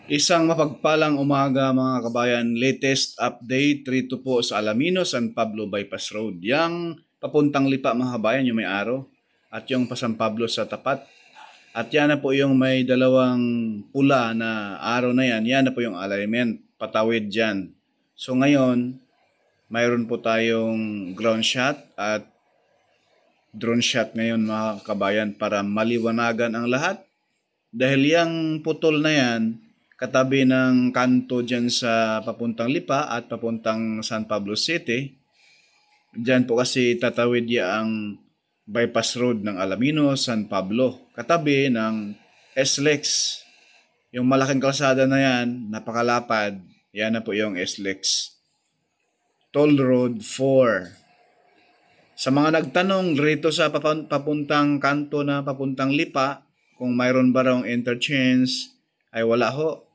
Isang mapagpalang umaga mga kabayan, latest update rito po sa Alaminos, San Pablo Bypass Road. Yang papuntang Lipa mga kabayan, yung may araw, at yung pa San Pablo sa tapat. At yan na po yung may dalawang pula na araw na yan na po yung alignment, patawid dyan. So ngayon, mayroon po tayong ground shot at drone shot ngayon mga kabayan para maliwanagan ang lahat. Dahil yung putol na yan, katabi ng kanto dyan sa papuntang Lipa at papuntang San Pablo City, dyan po kasi tatawid ang bypass road ng Alaminos, San Pablo, katabi ng SLEX. Yung malaking kalsada na yan, napakalapad, yan na po yung SLEX. Toll Road 4. Sa mga nagtanong rito sa papuntang kanto na papuntang Lipa, kung mayroon ba raw interchange, ay wala ho.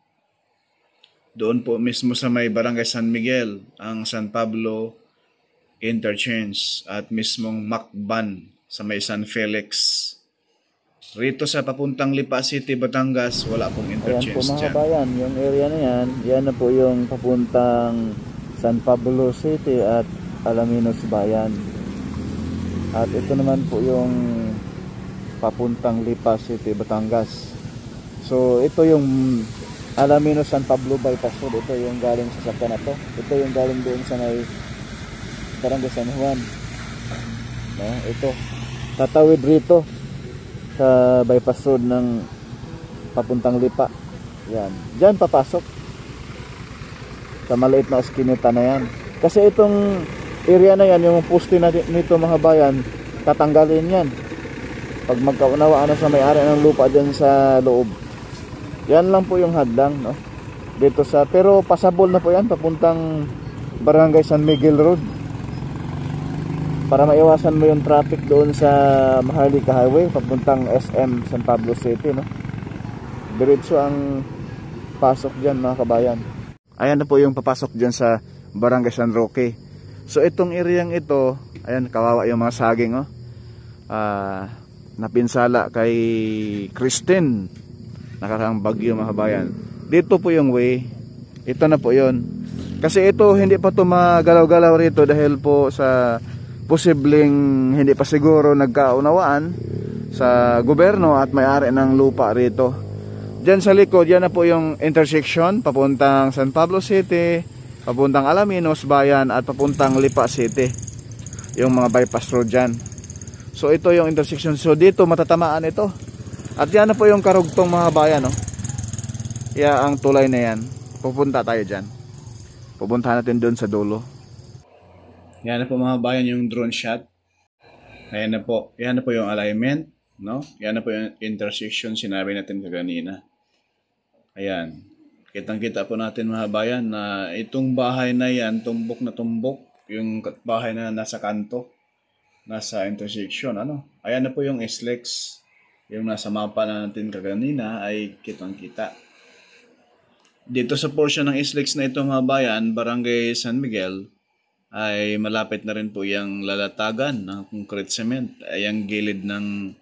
Doon po mismo sa may Barangay San Miguel, ang San Pablo interchange at mismong Macban sa may San Felix. Rito sa papuntang Lipa City, Batangas, wala pong Ayan po interchange mga dyan. kabayan, yung area na yan na po yung papuntang San Pablo City at Alaminos Bayan. At ito naman po yung papuntang Lipa City, Batangas. So ito yung Alaminos San Pablo Bypass Road. Ito yung galing sa sakyan na to. Ito yung galing doon sa may Barangay San Juan. No, ito. Tatawid rito sa bypass road ng papuntang Lipa. Yan. Diyan papasok. Sa maliit na eskinita na yan. Kasi itong area na yan, yung poste na nito mga bayan, tatanggalin yan. Pag magkaunawaan na sa may-ari ng lupa dyan sa loob. Yan lang po yung hadlang, no? Dito sa, pero pasabol na po yan, papuntang Barangay San Miguel Road. Para maiwasan mo yung traffic doon sa Maharlika Highway, papuntang SM San Pablo City, no? Diretso ang pasok dyan mga kabayan. Ayan na po yung papasok dyan sa Barangay San Roque. So itong areang ito, ayan, kawawa yung mga saging, oh. Napinsala kay Christine, nakaraang bagyo mga kabayan. Dito po yung way, ito na po yon. Kasi ito hindi pa to magalaw-galaw rito dahil po sa posibleng hindi pa siguro nagkaunawaan sa gobyerno at may-ari ng lupa rito. Diyan sa likod, yan na po yung intersection papuntang San Pablo City, papuntang Alaminos Bayan at papuntang Lipa City. Yung mga bypass road dyan. So ito yung intersection. So dito matatamaan ito. At yan na po yung karugtong mga bayan, no? Kaya ang tulay na yan, pupunta tayo dyan. Pupunta natin doon sa dulo. Yan na po mga bayan yung drone shot. Ayan na po. Yan na po yung alignment, no? Yan na po yung intersection sinabi natin kaganina. Ayan. Kitang-kita po natin mga bayan na itong bahay na yan, tumbok na tumbok, yung bahay na nasa kanto, nasa intersection, ano? Ayan na po yung SLEX. Yung nasa mapa natin kaganina ay kitang-kita. Dito sa portion ng SLEX na ito mga bayan, Barangay San Miguel, ay malapit na rin po yung lalatagan ng concrete cement ay ang gilid ng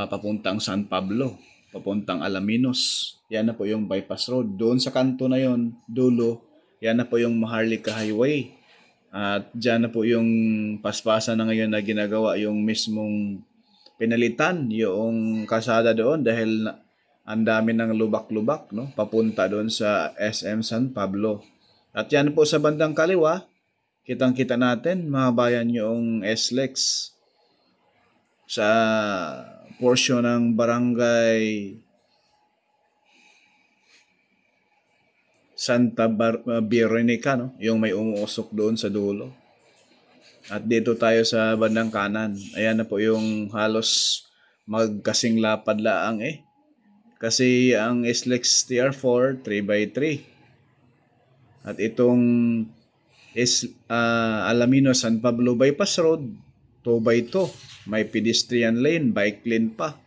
papuntang San Pablo, papuntang Alaminos. Yan na po yung bypass road. Doon sa kanto na yon, dulo, yan na po yung Maharlika Highway. At dyan na po yung paspasan na ngayon na ginagawa yung mismong pinalitan yung kalsada doon dahil ang dami ng lubak-lubak, no? Papunta doon sa SM San Pablo. At yan po sa bandang kaliwa, kitang-kita natin mga bayan yung SLEX sa portion ng Barangay Santa Veronica, no? Yung may umuusok doon sa dulo. At dito tayo sa bandang kanan. Ayan na po yung halos magkasing lapad laang eh. Kasi ang SLEX TR4 3x3. At itong Alaminos San Pablo Bypass Road 2x2. May pedestrian lane, bike lane pa.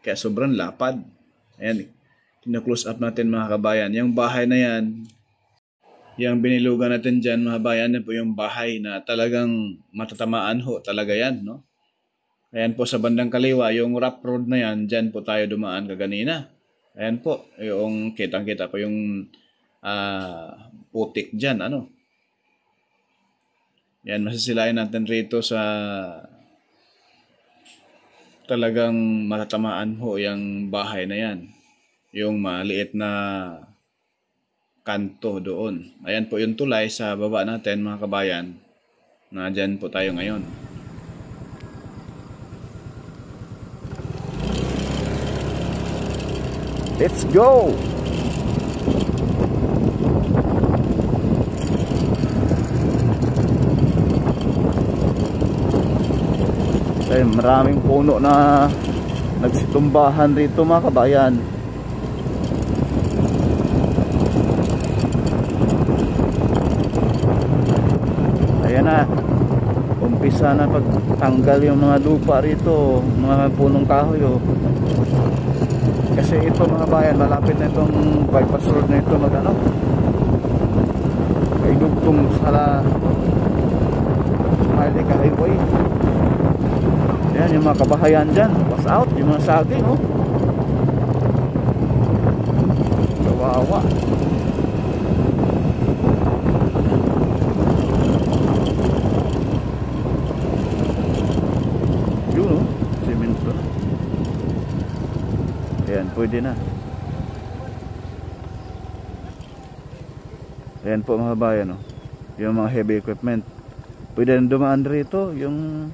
Kaya sobrang lapad. Ayan, kina-close up natin mga kabayan. Yung bahay na yan, yung binilugan natin dyan mga bayan, yan po yung bahay na talagang matatamaan ho talaga yan, no? Ayan po sa bandang kaliwa, yung rough road na yan, dyan po tayo dumaan kaganina. Ayan po, yung kitang-kita po yung putik dyan, ano. Yan, masisilayan natin rito sa talagang matatamaan ho yung bahay na yan. Yung maliit na kanto doon. Ayan po yung tulay sa baba natin mga kabayan. Na dyan po tayo ngayon. Let's go! Ay, maraming puno na nagsitumbahan rito mga kabayan. Ayan na, umpisa na pagtanggal yung mga lupa rito, mga punong kahoy oh. Kasi ito mga bayan, malapit na itong bypass road na ito magano, ay dugtong sa Maharlika Highway. Ayan yung mga kabahayan dyan, pass out, yung mga saging oh. Kawawa. Yun oh, semento. Ayan, pwede na. Ayan po mga bayan oh. Yung mga heavy equipment pwede na dumaan rito. Yung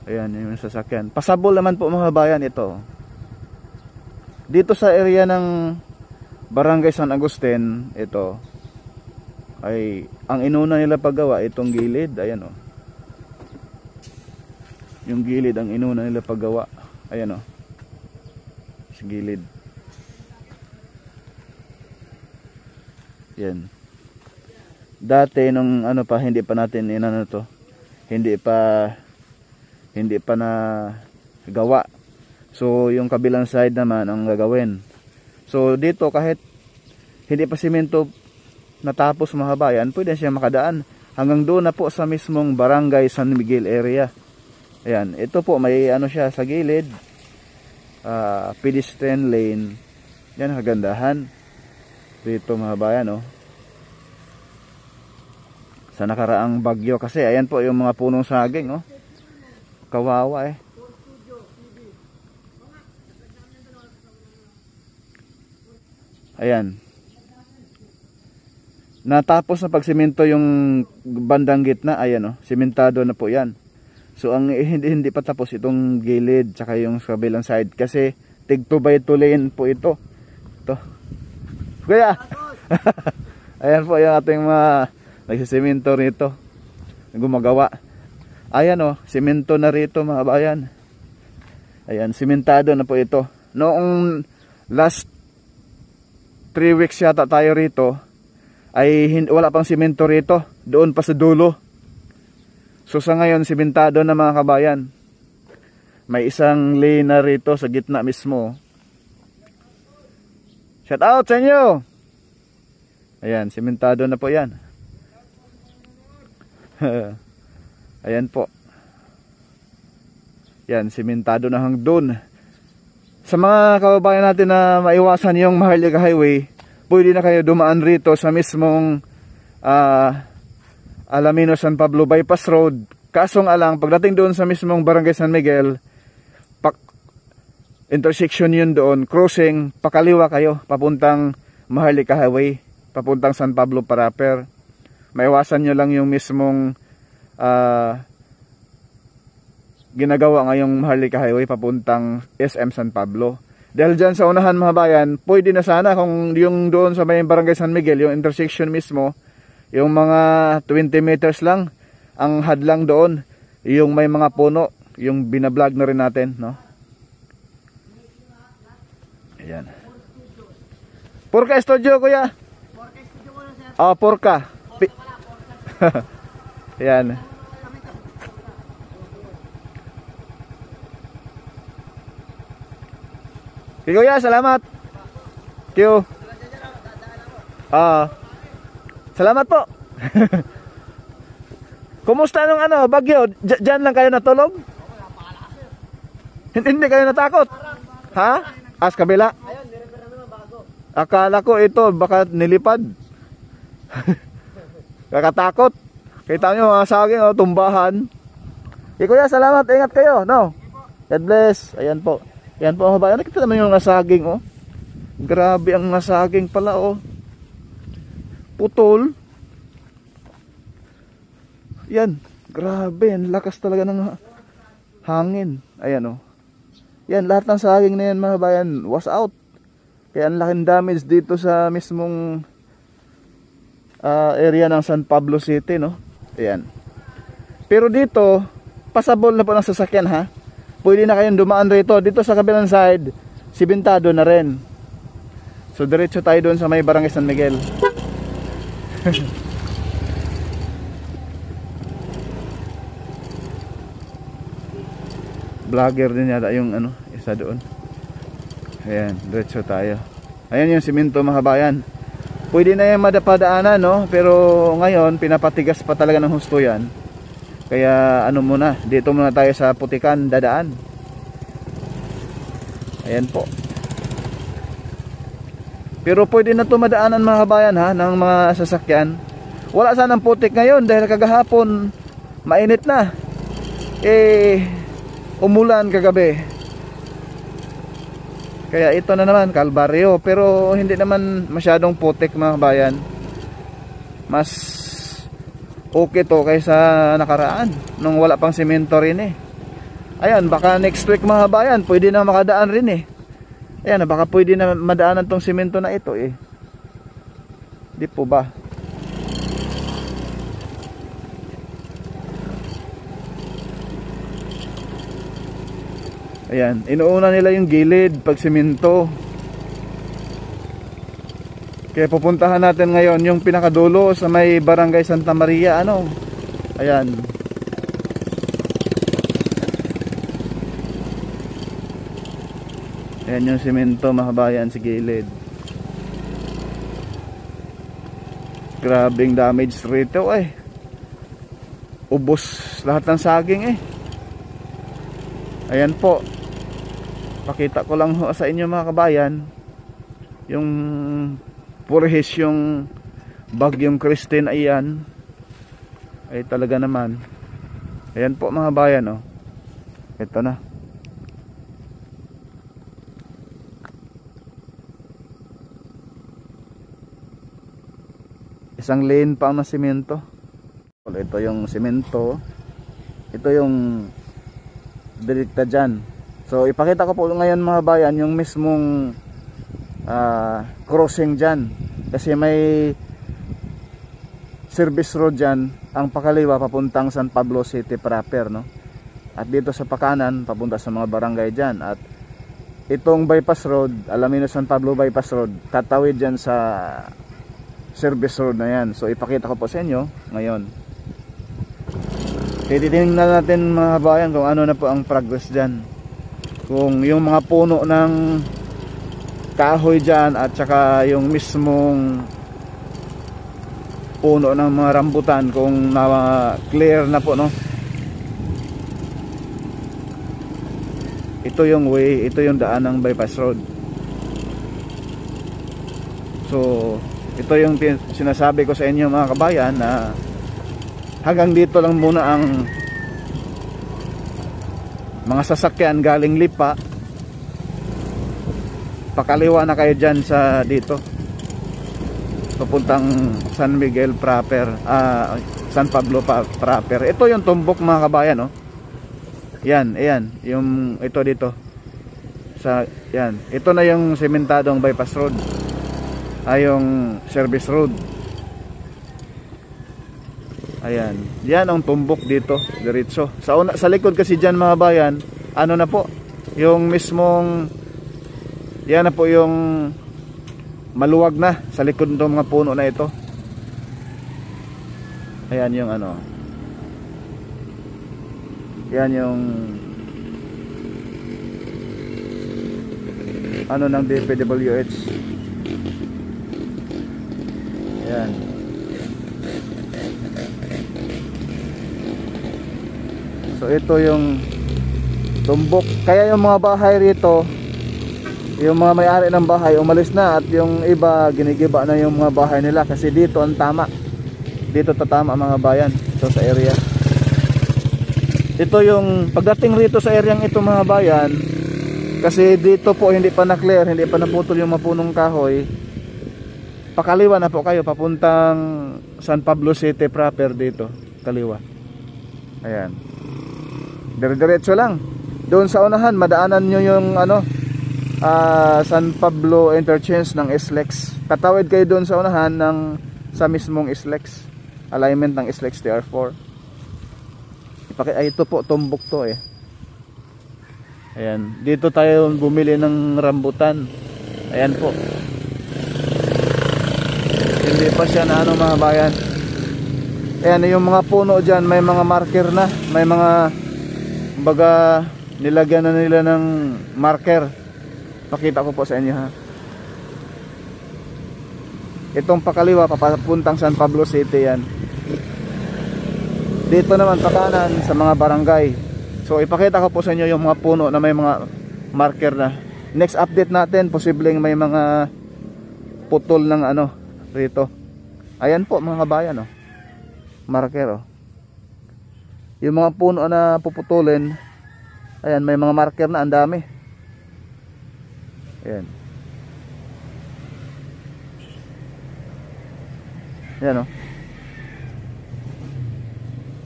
ayan, yung sasakyan. Pasabol naman po mga bayan ito. Dito sa area ng Barangay San Agustin, ito ay ang inuna nila paggawa itong gilid. Ayan oh. Yung gilid ang inuna nila paggawa. Ayan oh. Sa gilid. Yan. Dati nung ano pa, hindi pa natin inano to. Hindi pa na gawa. So yung kabilang side naman ang gagawin. So dito kahit hindi pa simento natapos mga bayan, pwede siya makadaan hanggang doon na po sa mismong Barangay San Miguel area. Ayan, ito po may ano siya sa gilid. Pedestrian lane. Yan, kagandahan dito mga bayan oh. Sa nakaraang bagyo kasi ayan po yung mga punong saging oh. Kawawa eh. Ayan. Natapos na pagsimento yung bandang gitna, ayan oh, simentado na po yan. So ang hindi pa tapos itong gilid tsaka yung kabilang side kasi tig 2 by 2 lane po ito. Ito. Kuya. Ayan po yung ating mga nagsisemento rito. Gumagawa. Ayan oh, semento na rito mga bayan. Ayan, simentado na po ito. Noong last 3 weeks yata tayo rito ay wala pang semento rito. Doon pa sa dulo. So sa ngayon, simentado na mga kabayan. May isang lane na rito sa gitna mismo. Shout out sa inyo! Ayan, simentado na po yan. Ayan po. Yan, simentado na hanggang doon. Sa mga kababayan natin na maiwasan yung Maharlika Highway, pwede na kayo dumaan rito sa mismong Alaminos San Pablo Bypass Road. Kasong alang, pagdating doon sa mismong Barangay San Miguel, intersection yun doon, crossing, pakaliwa kayo, papuntang Maharlika Highway, papuntang San Pablo Paraper. Maiwasan nyo lang yung mismong ginagawa ngayong Maharlika Highway papuntang SM San Pablo. Dahil dyan sa unahan mga bayan, pwede na sana kung yung doon sa may Barangay San Miguel, yung intersection mismo, yung mga 20 meters lang ang hadlang doon, yung may mga puno, yung binablog na rin natin, no? Ayan. Porka Studio kuya. Porka Studio ko na sir. Porka. Ayan. Okay, kuya, salamat. Thank you. Salamat po. Kumusta nung bagyo? Diyan lang kayo natulog? Hindi kayo natakot? Ha? As kabila. Ayun, nirepair naman bago. Akala ko ito baka nilipad. Kakatakot. Kita nyo mga saging, oh, tumbahan. Kuya, salamat. Ingat kayo. No? God bless. Ayan po. Ayan po mga bayan. Nakita naman yung nasaging, oh. Grabe ang nasaging pala, oh. Putol. Yan. Grabe. Ang lakas talaga ng hangin. Ayan, oh. Yan. Lahat ng saging na yan mga bayan was out. Kaya ang laking damage dito sa mismong area ng San Pablo City, no? Ayan. Pero dito, pasabol na po ng sasakyan, ha? Pwede na kayong dumaan rito. Dito sa kabilang side, simentado na rin. So, diretso tayo doon sa may Barangay San Miguel. Vlogger din yata yung ano, isa doon. Ayan, diretso tayo. Ayan yung simento mga bayan. Pwede na yung madapadaanan, no? Pero ngayon, pinapatigas pa talaga ng husto yan. Kaya ano muna, dito muna tayo sa putikan dadaan. Ayan po. Pero pwede na ito madaanan mga bayan, ha, ng mga sasakyan. Wala sanang putik ngayon dahil kagahapon mainit na. Umulan kagabi. Kaya ito na naman, Kalbaryo. Pero hindi naman masyadong putik mga bayan. Mas okay to kaysa nakaraan nung wala pang semento rin eh. Ayan, baka next week mga bayan pwede na makadaan rin eh. Ayan, baka pwede na madaanan tong semento na ito eh. Di po ba? Ayan, inuuna nila yung gilid pag semento. Kaya pupuntahan natin ngayon yung pinakadulo sa may Barangay Santa Maria, ano. Ayan. Ayan yung semento mga bayan sa gilid. Grabing damage rito eh. Ubos lahat ng saging eh. Ayan po. Pakita ko lang ho sa inyo mga kabayan yung purhis yung bagyong Christine. Ayan ay talaga naman. Ayan po mga bayan, oh. Ito na. Isang lane pa ang semento. Ito yung semento. Ito yung direkta dyan. So ipakita ko po ngayon mga bayan yung mismong crossing dyan. Kasi may service road dyan ang pakaliwa papuntang San Pablo City proper, no? At dito sa pakanan papunta sa mga barangay dyan. At itong bypass road, Alaminos San Pablo bypass road, tatawid dyan sa service road na yan. So ipakita ko po sa inyo ngayon. Titingnan natin mga bayan kung ano na po ang progress dyan. Kung yung mga puno ng kahoy dyan at saka yung mismong puno ng mga rambutan kung na-clear na po, no? Ito yung way, ito yung daan ng bypass road. So ito yung sinasabi ko sa inyo mga kabayan na hanggang dito lang muna ang mga sasakyan galing Lipa. Pakaliwa na kayo dyan sa dito papuntang San Miguel proper, San Pablo proper. Ito yung tumbok mga kabayan, oh. Yan, ayan, yung ito dito sa yan. Ito na yung sementadong bypass road. Yung service road. Ayan, yan ang tumbok dito, diretso. Sa likod kasi dyan mga bayan, ano na po, yung mismong, yan na po yung maluwag na sa likod ng mga puno na ito. Ayan yung ano, yan yung ano ng DPWH. Ayan. So ito yung tumbok. Kaya yung mga bahay rito yung mga may-ari ng bahay umalis na, at yung iba ginigiba na yung mga bahay nila kasi dito ang tama. Dito tatama mga bayan, ito sa area. Ito yung pagdating rito sa area ito mga bayan, kasi dito po hindi pa na-clear, hindi pa naputol yung mapunong kahoy. Pakaliwa na po kayo papuntang San Pablo City proper dito, kaliwa. Ayan. Dire-diretso lang. Doon sa unahan madaanan nyo yung San Pablo interchange ng SLEX. Tatawid kayo doon sa unahan sa mismong SLEX. Alignment ng SLEX TR4. Ay, ito po tumbok to eh. Ayan, dito tayo bumili ng rambutan. Ayan po. Hindi pa siya na mga bayan. Ayan, yung mga puno dyan, may mga marker na. May mga baga nilagyan na nila ng marker. Pakita ko po sa inyo ha. Itong pakaliwa papuntang San Pablo City yan. Dito naman pakanan sa mga barangay. So ipakita ko po sa inyo yung mga puno na may mga marker na. Next update natin, posibleng may mga putol ng rito. Ayan po mga kabayan marker Yung mga puno na puputulin, ayan, may mga marker na, ang dami. Ayan. Ayan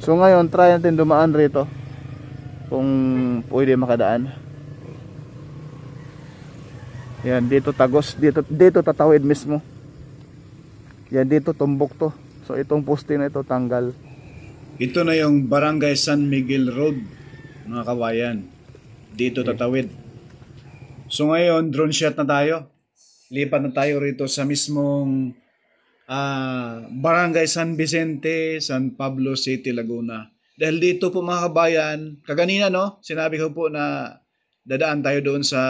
So ngayon, try natin dumaan rito kung pwede makadaan. Yan, dito tagos, dito tatawid mismo. Yan, dito tumbok to. So itong poste na ito tanggal. Ito na yung Barangay San Miguel Road, mga kabayan. Dito tatawid. So ngayon, drone shot na tayo. Lipat na tayo rito sa mismong Barangay San Vicente, San Pablo City, Laguna. Dahil dito po mga kabayan, kaganina sinabi ko po na dadaan tayo doon sa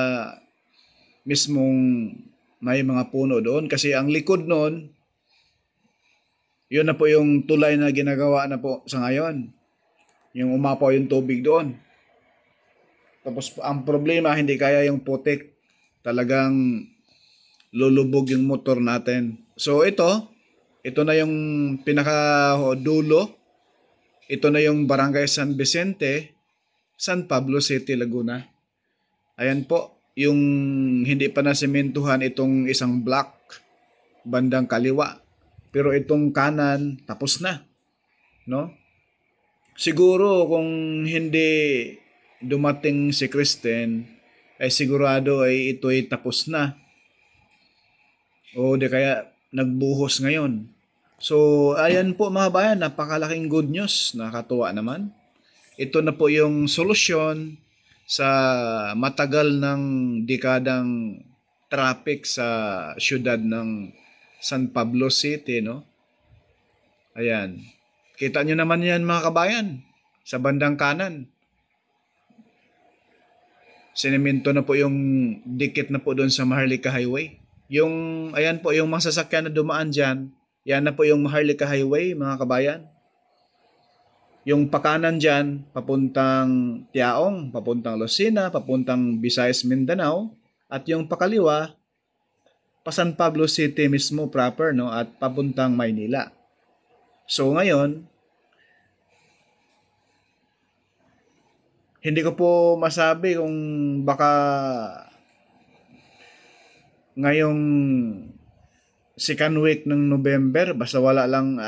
mismong may mga puno doon. Kasi ang likod noon, yun na po yung tulay na ginagawa na po sa ngayon. Yung umapaw yung tubig doon. Tapos ang problema, hindi kaya yung putik. Talagang lulubog yung motor natin. So ito na yung pinakadulo. Ito na yung Barangay San Vicente, San Pablo City, Laguna. Ayan po, yung hindi pa nasementuhan itong isang block bandang kaliwa. Pero itong kanan, tapos na. No? Siguro kung hindi dumating si Kristen, ay sigurado ay ito'y tapos na. O di kaya nagbuhos ngayon. So, ayan po mga bayan, napakalaking good news. Nakakatuwa naman. Ito na po yung solusyon sa matagal ng dekadang traffic sa syudad ng San Pablo City, Ayan. Kita nyo naman yan mga kabayan. Sa bandang kanan. Sinemento na po yung dikit na po doon sa Maharlika Highway. Ayan po, yung mga sasakyan na dumaan dyan, yan na po yung Maharlika Highway, mga kabayan. Yung pakanan dyan, papuntang Tiaong, papuntang Lucena, papuntang Visayas, Mindanao. At yung pakaliwa, pa San Pablo City mismo proper, at papuntang Maynila. So ngayon, hindi ko po masabi kung baka ngayong second week ng November, basta wala lang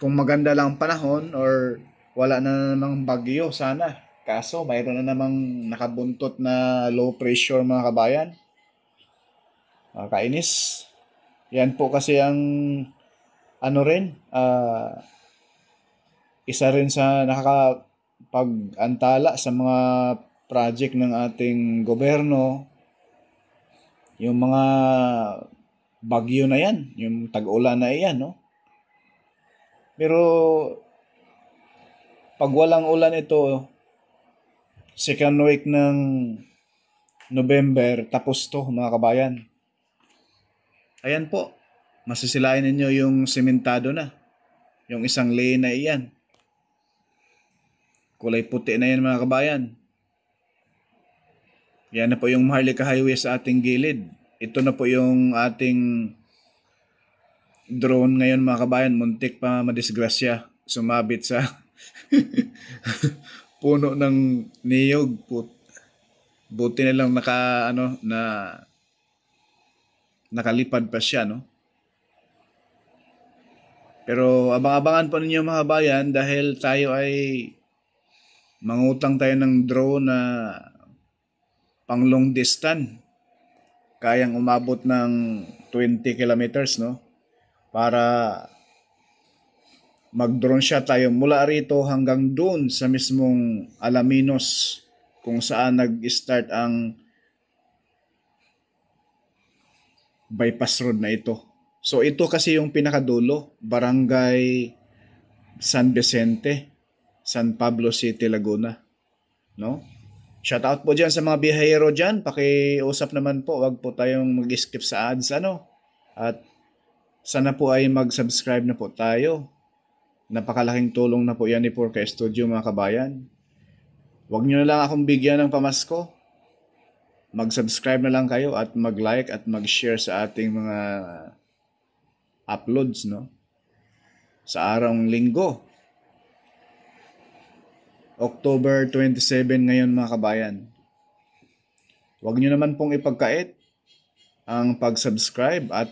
kung maganda lang panahon or wala na namang bagyo sana. Kaso mayroon na namang nakabuntot na low pressure mga kabayan. Kainis. Yan po kasi ang isa rin sa nakakapag-antala sa mga project ng ating gobyerno, yung mga bagyo na yan, yung tag-ulan na yan, Pero pag walang ulan ito, second week ng November, tapos to mga kabayan. Ayan po, masisilayan ninyo yung sementado na. Yung isang lane na iyan. Kulay puti na yan mga kabayan. Yan na po yung Maharlika Highway sa ating gilid. Ito na po yung ating drone ngayon mga kabayan. Muntik pa madisgrasya. Sumabit sa puno ng niyog. Buti na lang nakalipad pa siya, no? Pero abang-abangan po ninyo mga kabayan dahil tayo ay mangutang tayo ng drone na pang long distance. Kayang umabot ng 20 kilometers, no? Para mag-drone shot tayo mula rito hanggang doon sa mismong Alaminos kung saan nag-start ang bypass road na ito. So ito kasi yung pinakadulo, Barangay San Vicente, San Pablo City, Laguna, no? Shout out po dyan sa mga biyahero dyan. Pakiusap naman po, wag po tayong mag-skip sa ads, ano? At sana po ay mag-subscribe na po tayo. Napakalaking tulong na po yan ni Purka Studio mga kabayan. Wag nyo na lang akong bigyan ng pamasko. Mag-subscribe na lang kayo at mag-like at mag-share sa ating mga uploads, no? Sa araw ng linggo. October 27 ngayon mga kabayan. Huwag nyo naman pong ipagkait ang pag-subscribe at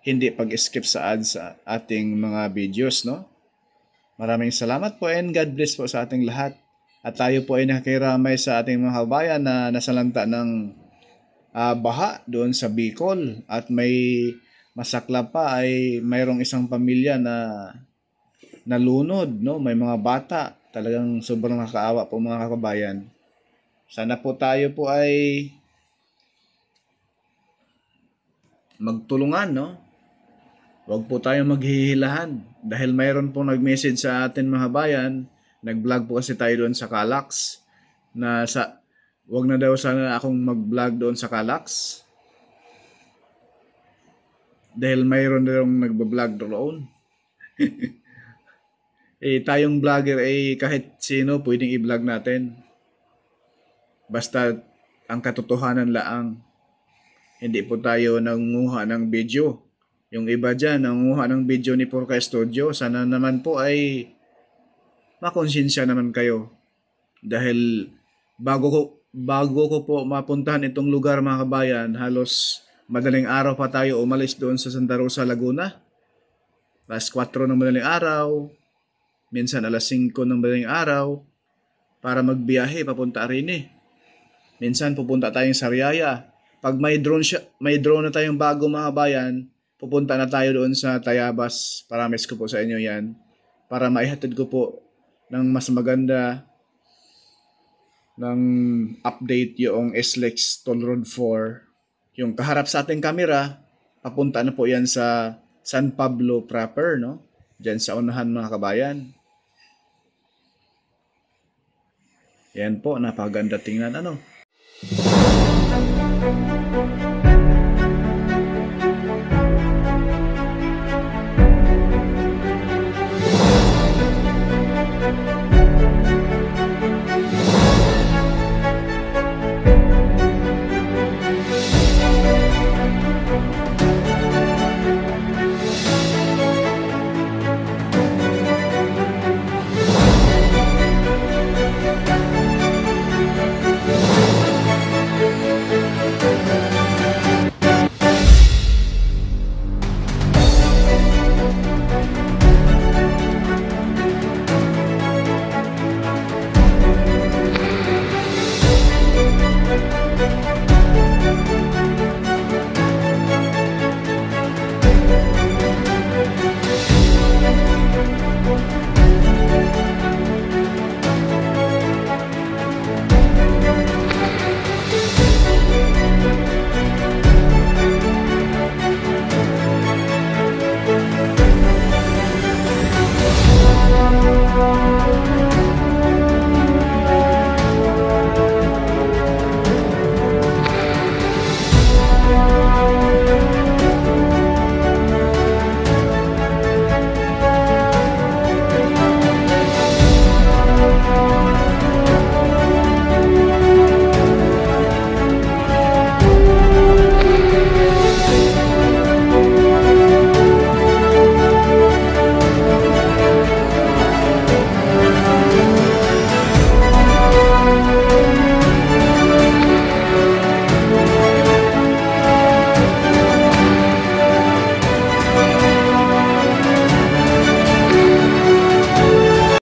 hindi pag-skip sa ads sa ating mga videos, no? Maraming salamat po and God bless po sa ating lahat. At tayo po ay nakikiramay sa ating mga kabayan na nasalanta ng baha doon sa Bicol. At may masakla pa ay mayroong isang pamilya na nalunod, no? May mga bata. Talagang sobrang nakakaawa po mga kabayan. Sana po tayo po ay magtulungan, no? Huwag po tayo maghihilahan. Dahil mayroon pong nag-message sa atin mga kabayan, nag-vlog po kasi tayo doon sa Calax, huwag na daw sana akong mag-vlog doon sa Calax. Dahil mayroon daw nag-vlog doon. Tayong vlogger kahit sino pwedeng i-vlog natin. Basta ang katotohanan laang. Hindi po tayo nangunguha ng video. Yung iba dyan, nangunguha ng video ni Purka Studio. Sana naman po ay makonsensya naman kayo. Dahil bago ko po mapuntahan itong lugar mga kabayan, halos madaling araw pa tayo umalis doon sa Santa Rosa, Laguna. Alas 4 ng madaling araw. Minsan alas 5 ng madaling araw para magbiyahe papunta rin. Minsan pupunta tayong Sariaya. Pag may drone na tayong bago mga kabayan, pupunta na tayo doon sa Tayabas. Promise ko po sa inyo yan. Para maihatid ko po ng mas maganda ng update yung SLEX Toll Road 4. Yung kaharap sa ating camera, papunta na po yan sa San Pablo proper, no? Diyan sa unahan mga kabayan. Yan po, napaganda tingnan, ano?